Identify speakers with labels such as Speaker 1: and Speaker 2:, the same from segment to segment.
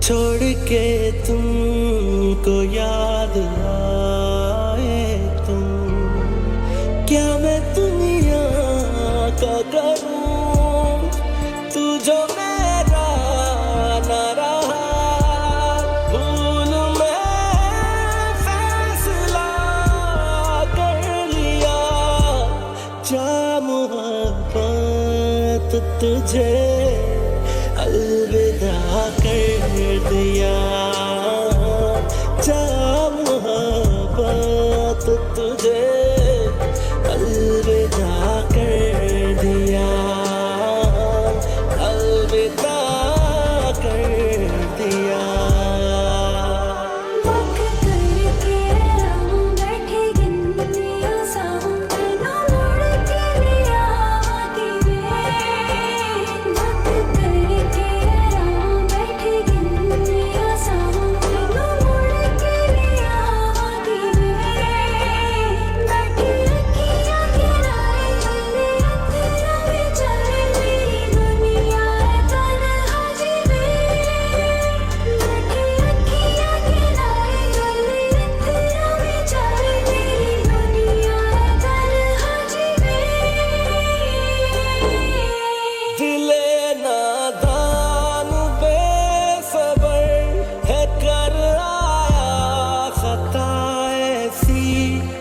Speaker 1: छोड़ के तुमको याद आए तुम, क्या मैं दुनिया का करूं, तू जो मेरा ना रहा, भूल मैं फैसला कर लिया, जा मोहब्बत तुझे अलविदा कर दिया, जा मोहब्बत तुझे अलविदा कर दिया, अलविदा कर दिया।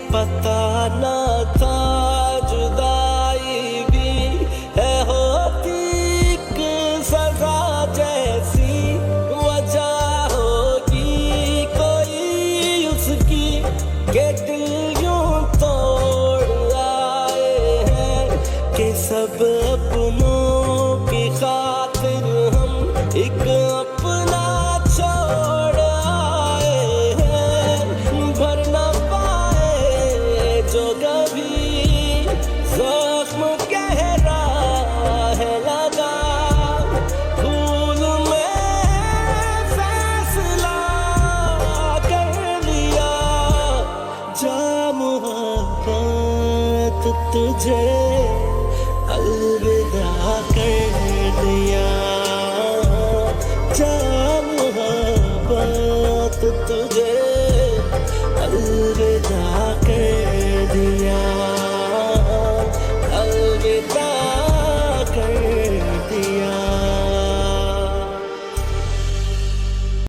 Speaker 1: पता न था जुदाई भी है होती एक सजा जैसी, वजह होगी कोई उसकी के दिल यूं तोड़ आए हैं, कि सब अपनों की खातिर हम एक अपना छोड़ आए हैं, भर न जो कभी जख्म गहरा है लगा, भूल में फैसला कर लिया, जा मोहब्बत तुझे अलविदा कर दिया, जा मोहब्बत तुझे अलविदा